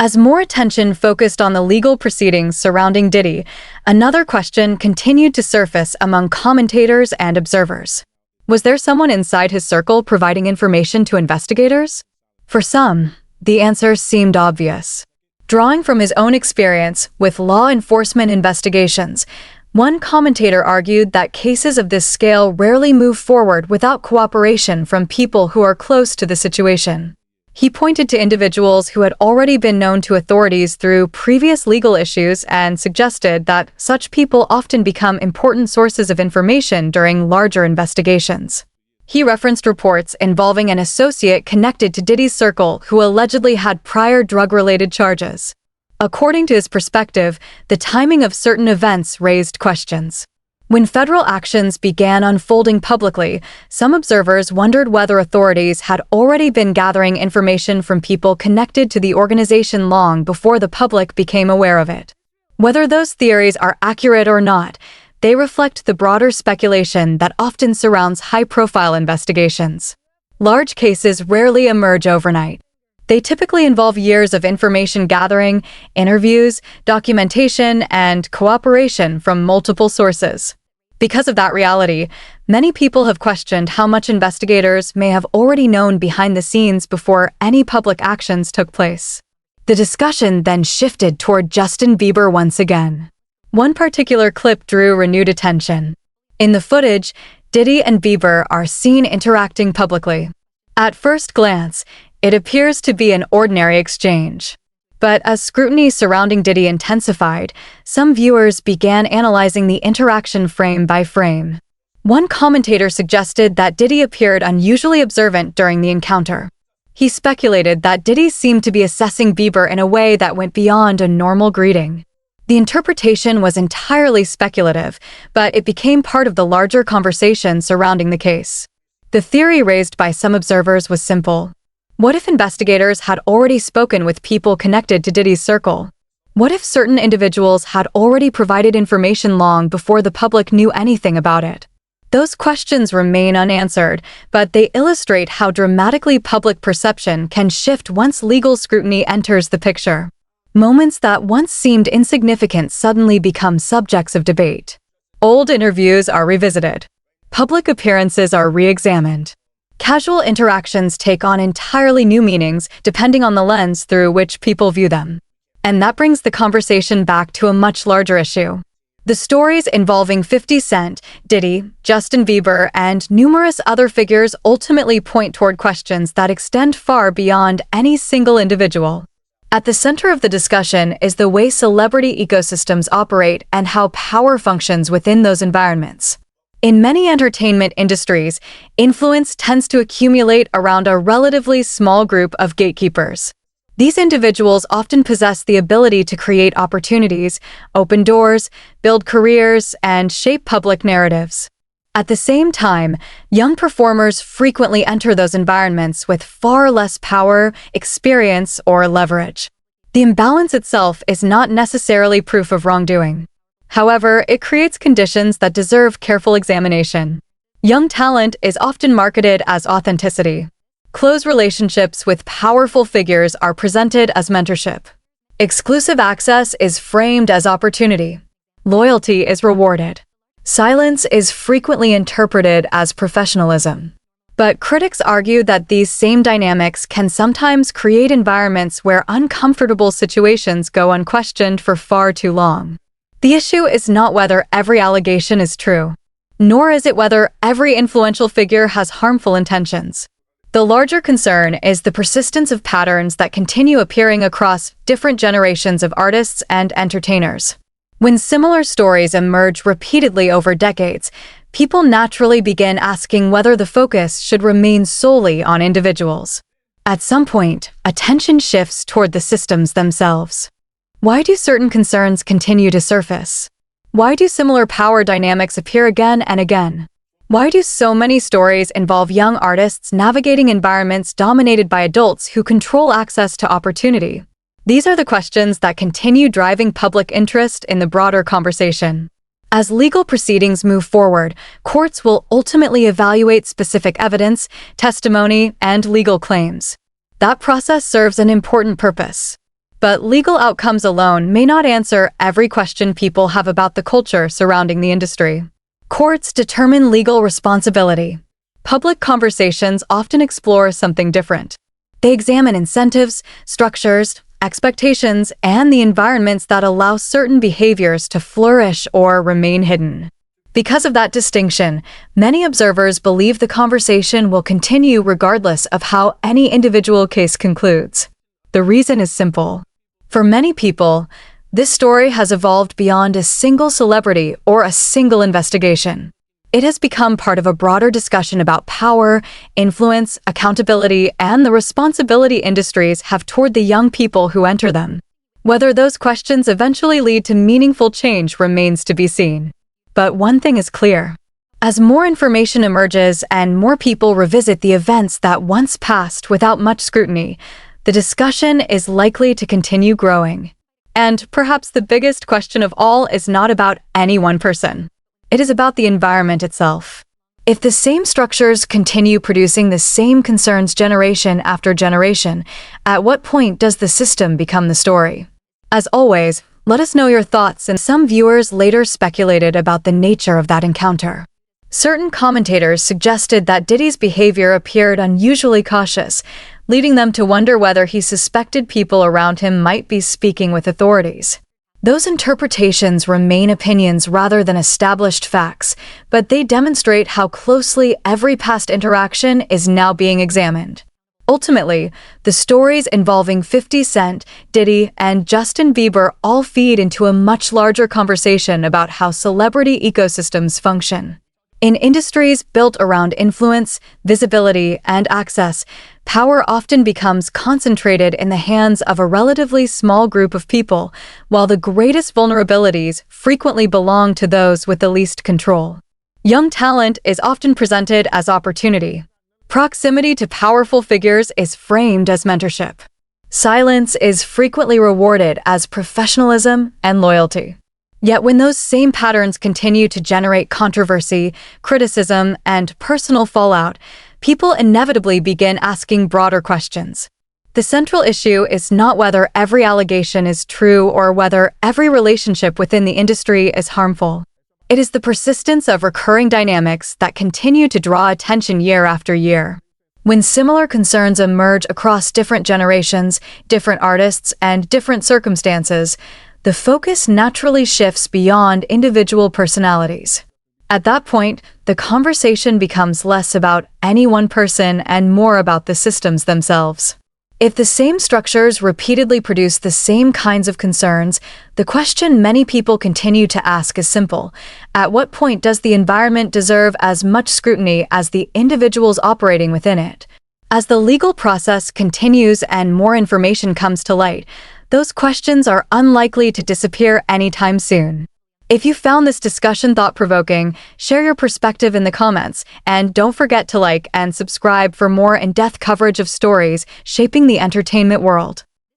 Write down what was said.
As more attention focused on the legal proceedings surrounding Diddy, another question continued to surface among commentators and observers. Was there someone inside his circle providing information to investigators? For some, the answer seemed obvious. Drawing from his own experience with law enforcement investigations, one commentator argued that cases of this scale rarely move forward without cooperation from people who are close to the situation. He pointed to individuals who had already been known to authorities through previous legal issues and suggested that such people often become important sources of information during larger investigations. He referenced reports involving an associate connected to Diddy's circle who allegedly had prior drug-related charges. According to his perspective, the timing of certain events raised questions. When federal actions began unfolding publicly, some observers wondered whether authorities had already been gathering information from people connected to the organization long before the public became aware of it. Whether those theories are accurate or not, they reflect the broader speculation that often surrounds high-profile investigations. Large cases rarely emerge overnight. They typically involve years of information gathering, interviews, documentation, and cooperation from multiple sources. Because of that reality, many people have questioned how much investigators may have already known behind the scenes before any public actions took place. The discussion then shifted toward Justin Bieber once again. One particular clip drew renewed attention. In the footage, Diddy and Bieber are seen interacting publicly. At first glance, it appears to be an ordinary exchange. But as scrutiny surrounding Diddy intensified, some viewers began analyzing the interaction frame by frame. One commentator suggested that Diddy appeared unusually observant during the encounter. He speculated that Diddy seemed to be assessing Bieber in a way that went beyond a normal greeting. The interpretation was entirely speculative, but it became part of the larger conversation surrounding the case. The theory raised by some observers was simple. What if investigators had already spoken with people connected to Diddy's circle? What if certain individuals had already provided information long before the public knew anything about it? Those questions remain unanswered, but they illustrate how dramatically public perception can shift once legal scrutiny enters the picture. Moments that once seemed insignificant suddenly become subjects of debate. Old interviews are revisited. Public appearances are re-examined. Casual interactions take on entirely new meanings depending on the lens through which people view them. And that brings the conversation back to a much larger issue. The stories involving 50 Cent, Diddy, Justin Bieber, and numerous other figures ultimately point toward questions that extend far beyond any single individual. At the center of the discussion is the way celebrity ecosystems operate and how power functions within those environments. In many entertainment industries, influence tends to accumulate around a relatively small group of gatekeepers. These individuals often possess the ability to create opportunities, open doors, build careers, and shape public narratives. At the same time, young performers frequently enter those environments with far less power, experience, or leverage. The imbalance itself is not necessarily proof of wrongdoing. However, it creates conditions that deserve careful examination. Young talent is often marketed as authenticity. Close relationships with powerful figures are presented as mentorship. Exclusive access is framed as opportunity. Loyalty is rewarded. Silence is frequently interpreted as professionalism. But critics argue that these same dynamics can sometimes create environments where uncomfortable situations go unquestioned for far too long. The issue is not whether every allegation is true, nor is it whether every influential figure has harmful intentions. The larger concern is the persistence of patterns that continue appearing across different generations of artists and entertainers. When similar stories emerge repeatedly over decades, people naturally begin asking whether the focus should remain solely on individuals. At some point, attention shifts toward the systems themselves. Why do certain concerns continue to surface? Why do similar power dynamics appear again and again? Why do so many stories involve young artists navigating environments dominated by adults who control access to opportunity? These are the questions that continue driving public interest in the broader conversation. As legal proceedings move forward, courts will ultimately evaluate specific evidence, testimony, and legal claims. That process serves an important purpose. But legal outcomes alone may not answer every question people have about the culture surrounding the industry. Courts determine legal responsibility. Public conversations often explore something different. They examine incentives, structures, expectations, and the environments that allow certain behaviors to flourish or remain hidden. Because of that distinction, many observers believe the conversation will continue regardless of how any individual case concludes. The reason is simple. For many people, this story has evolved beyond a single celebrity or a single investigation. It has become part of a broader discussion about power, influence, accountability, and the responsibility industries have toward the young people who enter them. Whether those questions eventually lead to meaningful change remains to be seen. But one thing is clear. As more information emerges and more people revisit the events that once passed without much scrutiny, the discussion is likely to continue growing. And perhaps the biggest question of all is not about any one person. It is about the environment itself. If the same structures continue producing the same concerns generation after generation, at what point does the system become the story? As always, let us know your thoughts, and some viewers later speculated about the nature of that encounter. Certain commentators suggested that Diddy's behavior appeared unusually cautious, leading them to wonder whether he suspected people around him might be speaking with authorities. Those interpretations remain opinions rather than established facts, but they demonstrate how closely every past interaction is now being examined. Ultimately, the stories involving 50 Cent, Diddy, and Justin Bieber all feed into a much larger conversation about how celebrity ecosystems function. In industries built around influence, visibility, and access, power often becomes concentrated in the hands of a relatively small group of people, while the greatest vulnerabilities frequently belong to those with the least control. Young talent is often presented as opportunity. Proximity to powerful figures is framed as mentorship. Silence is frequently rewarded as professionalism and loyalty. Yet when those same patterns continue to generate controversy, criticism, and personal fallout, people inevitably begin asking broader questions. The central issue is not whether every allegation is true or whether every relationship within the industry is harmful. It is the persistence of recurring dynamics that continue to draw attention year after year. When similar concerns emerge across different generations, different artists, and different circumstances, the focus naturally shifts beyond individual personalities. At that point, the conversation becomes less about any one person and more about the systems themselves. If the same structures repeatedly produce the same kinds of concerns, the question many people continue to ask is simple. At what point does the environment deserve as much scrutiny as the individuals operating within it? As the legal process continues and more information comes to light, those questions are unlikely to disappear anytime soon. If you found this discussion thought-provoking, share your perspective in the comments, and don't forget to like and subscribe for more in-depth coverage of stories shaping the entertainment world.